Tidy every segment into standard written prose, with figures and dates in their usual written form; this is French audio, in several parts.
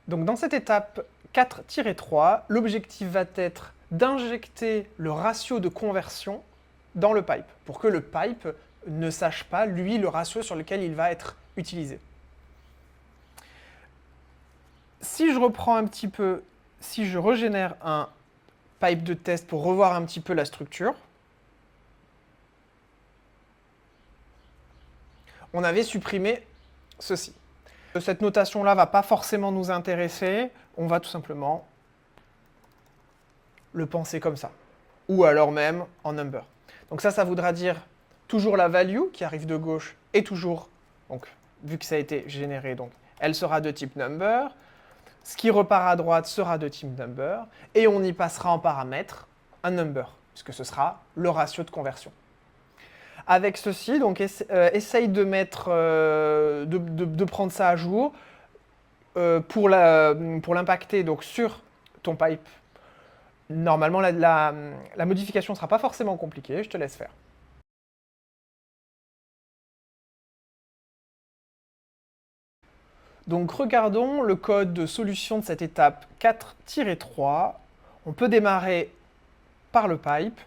Donc dans cette étape 4-3, l'objectif va être d'injecter le ratio de conversion dans le pipe, pour que le pipe ne sache pas, lui, le ratio sur lequel il va être utilisé. Si je reprends un petit peu, si je régénère un pipe de test pour revoir un petit peu la structure, on avait supprimé ceci. Cette notation-là ne va pas forcément nous intéresser, on va tout simplement le penser comme ça. Ou alors même en number. Donc ça voudra dire toujours la value qui arrive de gauche et toujours, donc vu que ça a été généré, donc elle sera de type number. Ce qui repart à droite sera de type number. Et on y passera en paramètre un number, puisque ce sera le ratio de conversion. Avec ceci, donc essaye de mettre, de prendre ça à jour pour l'impacter donc sur ton pipe. Normalement, la modification ne sera pas forcément compliquée, je te laisse faire. Donc regardons le code de solution de cette étape 4-3. On peut démarrer par le pipe.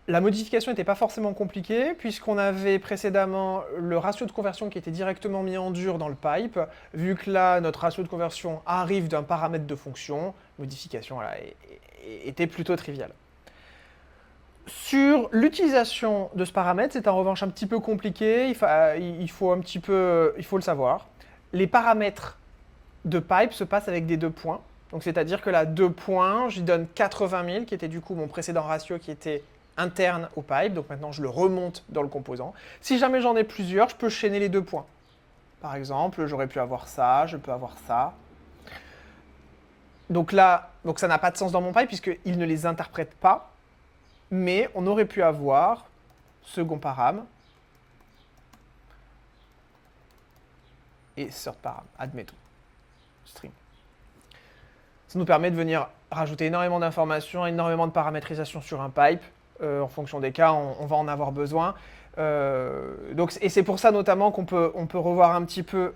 La modification n'était pas forcément compliquée, puisqu'on avait précédemment le ratio de conversion qui était directement mis en dur dans le pipe. Vu que là, notre ratio de conversion arrive d'un paramètre de fonction, modification voilà, était plutôt triviale. Sur l'utilisation de ce paramètre, c'est en revanche un petit peu compliqué, il faut le savoir. Les paramètres de pipe se passent avec des 2 points. Donc c'est-à-dire que là, 2 points, j'y donne 80 000, qui était du coup mon précédent ratio qui était interne au pipe. Donc maintenant, je le remonte dans le composant. Si jamais j'en ai plusieurs, je peux chaîner les 2 points. Par exemple, j'aurais pu avoir ça, je peux avoir ça. Donc là, ça n'a pas de sens dans mon pipe puisqu'il ne les interprète pas. Mais on aurait pu avoir second param et third param, admettons, string. Ça nous permet de venir rajouter énormément d'informations, énormément de paramétrisation sur un pipe. En fonction des cas, on va en avoir besoin. Et c'est pour ça notamment qu'on peut revoir un petit peu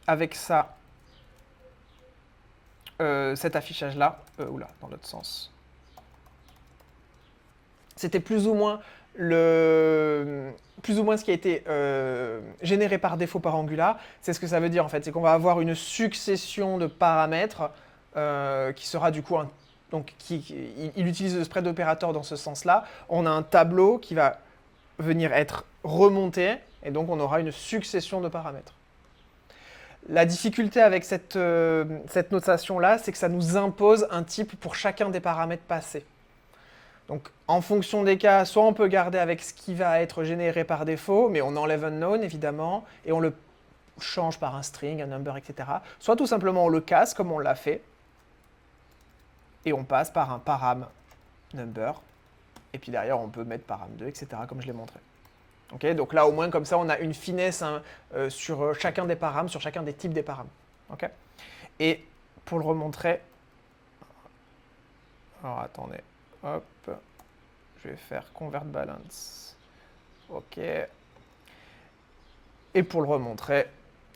avec ça cet affichage-là. Oula, dans l'autre sens. C'était plus ou moins ce qui a été généré par défaut par Angular. C'est ce que ça veut dire en fait, c'est qu'on va avoir une succession de paramètres qui sera du coup il utilise le spread opérateur dans ce sens-là. On a un tableau qui va venir être remonté et donc on aura une succession de paramètres. La difficulté avec cette notation-là, c'est que ça nous impose un type pour chacun des paramètres passés. Donc, en fonction des cas, soit on peut garder avec ce qui va être généré par défaut, mais on enlève unknown, évidemment, et on le change par un string, un number, etc. Soit tout simplement on le casse, comme on l'a fait, et on passe par un param number, et puis derrière, on peut mettre param 2, etc., comme je l'ai montré. Okay, donc là, au moins, comme ça, on a une finesse sur chacun des params, sur chacun des types des params. Okay, et pour le remontrer, alors attendez, hop, je vais faire convert balance. Ok. Et pour le remontrer,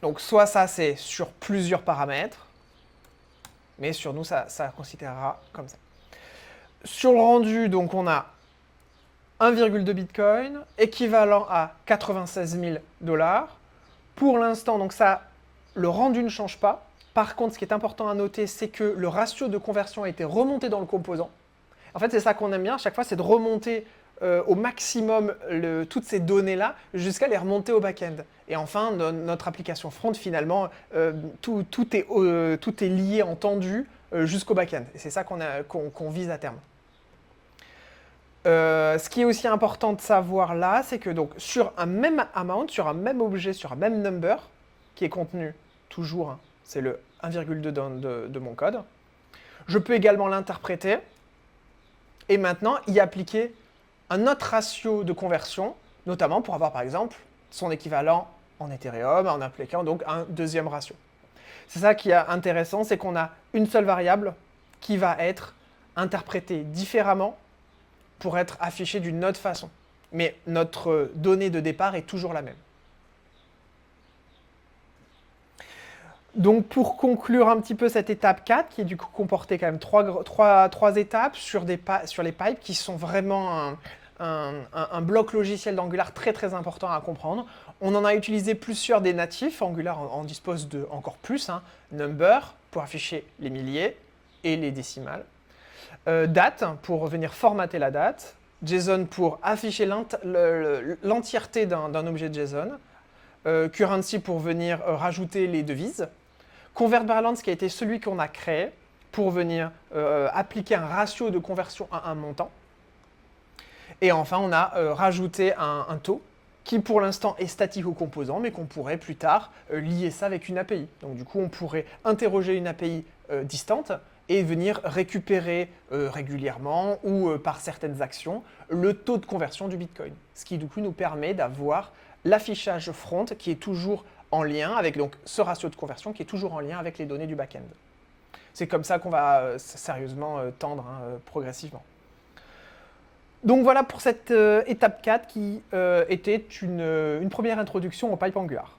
donc soit ça c'est sur plusieurs paramètres, mais sur nous ça considérera comme ça. Sur le rendu, donc on a 1,2 Bitcoin, équivalent à 96 000 $. Pour l'instant, donc ça, le rendu ne change pas. Par contre, ce qui est important à noter, c'est que le ratio de conversion a été remonté dans le composant. En fait, c'est ça qu'on aime bien à chaque fois, c'est de remonter au maximum toutes ces données-là jusqu'à les remonter au back-end. Et enfin, notre application front, finalement, tout est lié en tendu jusqu'au back-end. Et c'est ça qu'on vise à terme. Ce qui est aussi important de savoir là, c'est que donc, sur un même amount, sur un même objet, sur un même number, qui est contenu toujours, hein, c'est le 1,2 de mon code, je peux également l'interpréter et maintenant y appliquer un autre ratio de conversion, notamment pour avoir par exemple son équivalent en Ethereum, en appliquant donc un deuxième ratio. C'est ça qui est intéressant, c'est qu'on a une seule variable qui va être interprétée différemment pour être affichée d'une autre façon. Mais notre donnée de départ est toujours la même. Donc pour conclure un petit peu cette étape 4, qui du coup comportait quand même trois étapes sur les pipes, qui sont vraiment un bloc logiciel d'Angular très très important à comprendre. On en a utilisé plusieurs des natifs, Angular en dispose de encore plus, hein. Number pour afficher les milliers et les décimales. Date pour venir formater la date. JSON pour afficher l'entièreté d'un objet JSON. Currency pour venir rajouter les devises. Convert Balance qui a été celui qu'on a créé pour venir appliquer un ratio de conversion à un montant. Et enfin, on a rajouté un taux qui pour l'instant est statique au composant, mais qu'on pourrait plus tard lier ça avec une API. Donc du coup, on pourrait interroger une API distante et venir récupérer régulièrement ou par certaines actions le taux de conversion du Bitcoin. Ce qui du coup nous permet d'avoir l'affichage front qui est toujours en lien avec donc, ce ratio de conversion qui est toujours en lien avec les données du back-end. C'est comme ça qu'on va sérieusement tendre progressivement. Donc voilà pour cette étape 4 qui était une première introduction au pipe Angular.